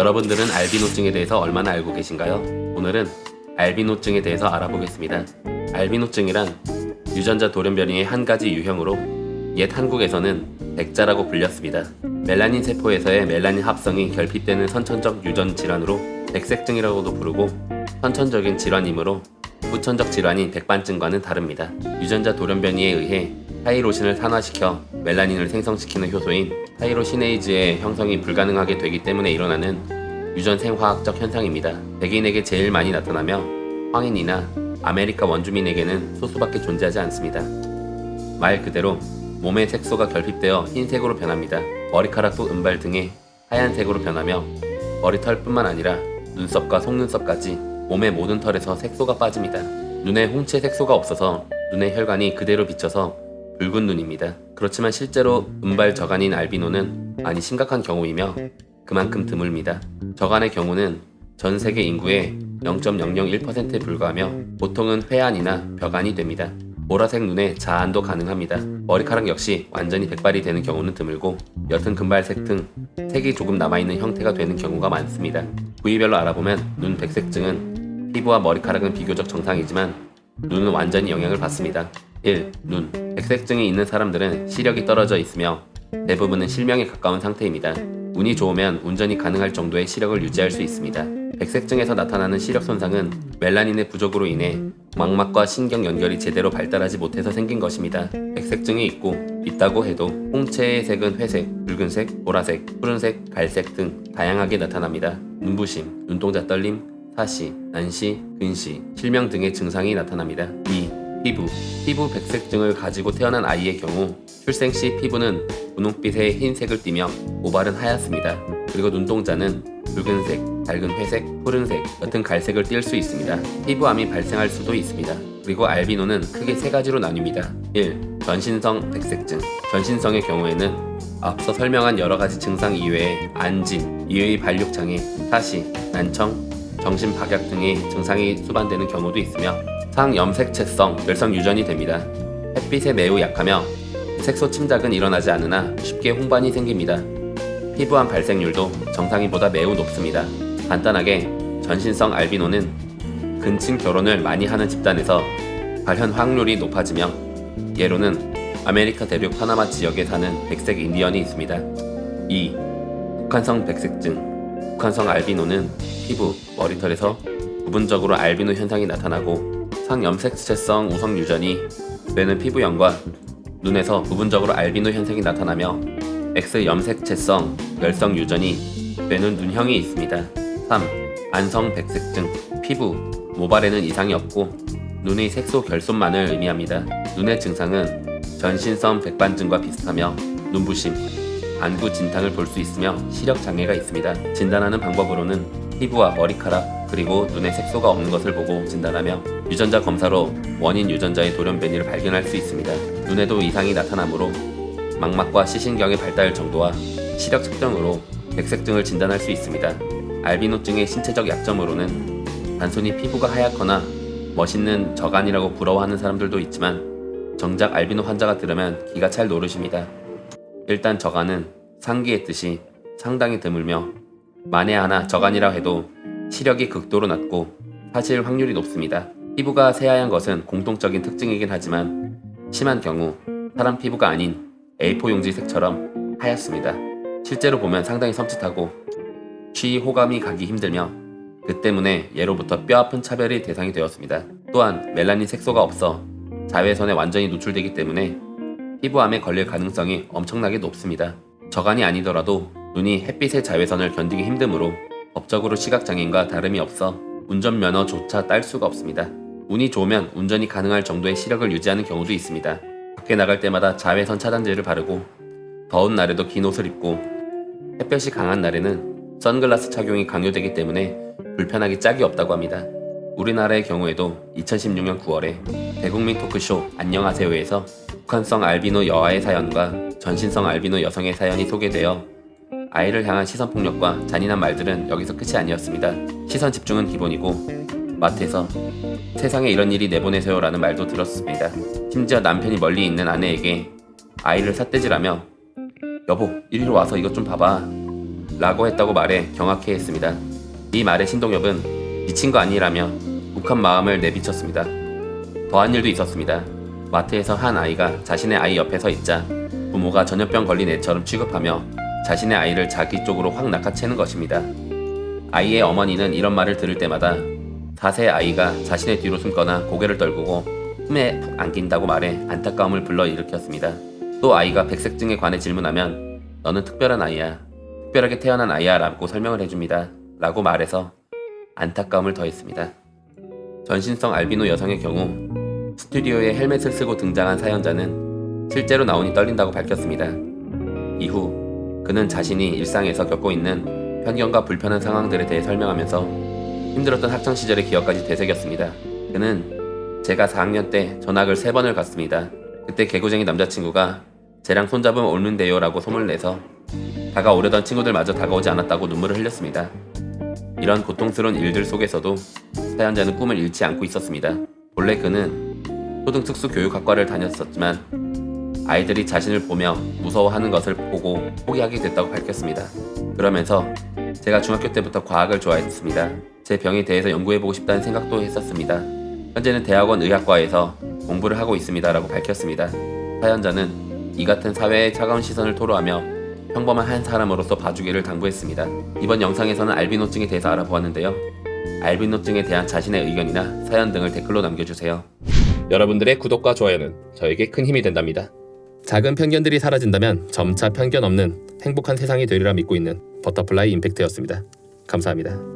여러분들은 알비노증에 대해서 얼마나 알고 계신가요? 오늘은 알비노증에 대해서 알아보겠습니다. 알비노증이란 유전자 돌연변이의 한 가지 유형으로 옛 한국에서는 백자라고 불렸습니다. 멜라닌 세포에서의 멜라닌 합성이 결핍되는 선천적 유전 질환으로 백색증이라고도 부르고 선천적인 질환이므로 후천적 질환인 백반증과는 다릅니다. 유전자 돌연변이에 의해 타이로신을 산화시켜 멜라닌을 생성시키는 효소인 타이로시네이즈의 형성이 불가능하게 되기 때문에 일어나는 유전 생화학적 현상입니다. 백인에게 제일 많이 나타나며 황인이나 아메리카 원주민에게는 소수밖에 존재하지 않습니다. 말 그대로 몸의 색소가 결핍되어 흰색으로 변합니다. 머리카락도 은발 등의 하얀색으로 변하며 머리털뿐만 아니라 눈썹과 속눈썹까지 몸의 모든 털에서 색소가 빠집니다. 눈에 홍채 색소가 없어서 눈의 혈관이 그대로 비쳐서 붉은 눈입니다. 그렇지만 실제로 은발 저간인 알비노는 많이 심각한 경우이며 그만큼 드뭅니다. 저간의 경우는 전 세계 인구의 0.001%에 불과하며 보통은 회안이나 벽안이 됩니다. 보라색 눈에 자안도 가능합니다. 머리카락 역시 완전히 백발이 되는 경우는 드물고 옅은 금발색 등 색이 조금 남아있는 형태가 되는 경우가 많습니다. 부위별로 알아보면 눈 백색증은 피부와 머리카락은 비교적 정상이지만 눈은 완전히 영향을 받습니다. 1. 눈. 백색증이 있는 사람들은 시력이 떨어져 있으며 대부분은 실명에 가까운 상태입니다. 운이 좋으면 운전이 가능할 정도의 시력을 유지할 수 있습니다. 백색증에서 나타나는 시력 손상은 멜라닌의 부족으로 인해 망막과 신경 연결이 제대로 발달하지 못해서 생긴 것입니다. 백색증이 있다고 해도 홍채의 색은 회색, 붉은색, 보라색, 푸른색, 갈색 등 다양하게 나타납니다. 눈부심, 눈동자 떨림, 사시, 난시, 근시, 실명 등의 증상이 나타납니다. 2. 피부 백색증을 가지고 태어난 아이의 경우 출생 시 피부는 분홍빛의 흰색을 띠며 모발은 하얗습니다. 그리고 눈동자는 붉은색, 밝은 회색, 푸른색 같은 갈색을 띌 수 있습니다. 피부암이 발생할 수도 있습니다. 그리고 알비노는 크게 세 가지로 나뉩니다. 1. 전신성 백색증. 전신성의 경우에는 앞서 설명한 여러 가지 증상 이외에 안진, 이외의 발육장애, 사시, 난청, 정신박약 등의 증상이 수반되는 경우도 있으며 상염색체성 멸성 유전이 됩니다. 햇빛에 매우 약하며 색소 침작은 일어나지 않으나 쉽게 홍반이 생깁니다. 피부암 발생률도 정상인보다 매우 높습니다. 간단하게 전신성 알비노는 근친 결혼을 많이 하는 집단에서 발현 확률이 높아지며 예로는 아메리카 대륙 파나마 지역에 사는 백색 인디언이 있습니다. 2. 국한성 백색증. 국한성 알비노는 피부, 머리털에서 부분적으로 알비노 현상이 나타나고 상염색체성 우성 유전이 뇌는 피부염과 눈에서 부분적으로 알비노 현상이 나타나며 X염색체성 열성 유전이 뇌는 눈형이 있습니다. 3. 안성 백색증. 피부, 모발에는 이상이 없고 눈의 색소 결손만을 의미합니다. 눈의 증상은 전신성 백반증과 비슷하며 눈부심, 안구 진탕을 볼 수 있으며 시력 장애가 있습니다. 진단하는 방법으로는 피부와 머리카락 그리고 눈에 색소가 없는 것을 보고 진단하며 유전자 검사로 원인 유전자의 돌연변이를 발견할 수 있습니다. 눈에도 이상이 나타나므로 망막과 시신경의 발달 정도와 시력 측정으로 백색증을 진단할 수 있습니다. 알비노증의 신체적 약점으로는 단순히 피부가 하얗거나 멋있는 저간이라고 부러워하는 사람들도 있지만 정작 알비노 환자가 들으면 기가 찰 노릇입니다. 일단 저간은 상기의 뜻이 상당히 드물며 만에 하나 저간이라 해도 시력이 극도로 낮고 사실 확률이 높습니다. 피부가 새하얀 것은 공통적인 특징이긴 하지만 심한 경우 사람 피부가 아닌 A4 용지색처럼 하얗습니다. 실제로 보면 상당히 섬찟하고 취 호감이 가기 힘들며 그 때문에 예로부터 뼈아픈 차별의 대상이 되었습니다. 또한 멜라닌 색소가 없어 자외선에 완전히 노출되기 때문에 피부암에 걸릴 가능성이 엄청나게 높습니다. 저간이 아니더라도 눈이 햇빛의 자외선을 견디기 힘드므로 법적으로 시각장애인과 다름이 없어 운전면허조차 딸 수가 없습니다. 운이 좋으면 운전이 가능할 정도의 시력을 유지하는 경우도 있습니다. 밖에 나갈 때마다 자외선 차단제를 바르고 더운 날에도 긴 옷을 입고 햇볕이 강한 날에는 선글라스 착용이 강요되기 때문에 불편하기 짝이 없다고 합니다. 우리나라의 경우에도 2016년 9월에 대국민 토크쇼 안녕하세요에서 국한성 알비노 여아의 사연과 전신성 알비노 여성의 사연이 소개되어 아이를 향한 시선폭력과 잔인한 말들은 여기서 끝이 아니었습니다. 시선 집중은 기본이고 마트에서 세상에 이런 일이 내보내세요 라는 말도 들었습니다. 심지어 남편이 멀리 있는 아내에게 아이를 삿대질하며 여보 이리로 와서 이것 좀 봐봐 라고 했다고 말해 경악해했습니다. 이 말에 신동엽은 미친 거 아니라며 욱한 마음을 내비쳤습니다. 더한 일도 있었습니다. 마트에서 한 아이가 자신의 아이 옆에 서 있자 부모가 전염병 걸린 애처럼 취급하며 자신의 아이를 자기 쪽으로 확 낚아채는 것입니다. 아이의 어머니는 이런 말을 들을 때마다 4세 아이가 자신의 뒤로 숨거나 고개를 떨구고 품에 푹 안긴다고 말해 안타까움을 불러일으켰습니다. 또 아이가 백색증에 관해 질문하면 너는 특별한 아이야, 특별하게 태어난 아이야 라고 설명을 해줍니다. 라고 말해서 안타까움을 더했습니다. 전신성 알비노 여성의 경우 스튜디오에 헬멧을 쓰고 등장한 사연자는 실제로 나오니 떨린다고 밝혔습니다. 이후 그는 자신이 일상에서 겪고 있는 편견과 불편한 상황들에 대해 설명하면서 힘들었던 학창시절의 기억까지 되새겼습니다. 그는 제가 4학년 때 전학을 3번을 갔습니다. 그때 개구쟁이 남자친구가 쟤랑 손잡으면 옳는데요 라고 소문을 내서 다가오려던 친구들마저 다가오지 않았다고 눈물을 흘렸습니다. 이런 고통스러운 일들 속에서도 사연자는 꿈을 잃지 않고 있었습니다. 본래 그는 초등특수교육학과를 다녔었지만 아이들이 자신을 보며 무서워하는 것을 보고 포기하게 됐다고 밝혔습니다. 그러면서 제가 중학교 때부터 과학을 좋아했습니다. 제 병에 대해서 연구해보고 싶다는 생각도 했었습니다. 현재는 대학원 의학과에서 공부를 하고 있습니다 라고 밝혔습니다. 사연자는 이 같은 사회의 차가운 시선을 토로하며 평범한 한 사람으로서 봐주기를 당부했습니다. 이번 영상에서는 알비노증에 대해서 알아보았는데요. 알비노증에 대한 자신의 의견이나 사연 등을 댓글로 남겨주세요. 여러분들의 구독과 좋아요는 저에게 큰 힘이 된답니다. 작은 편견들이 사라진다면 점차 편견 없는 행복한 세상이 되리라 믿고 있는 버터플라이 임팩트였습니다. 감사합니다.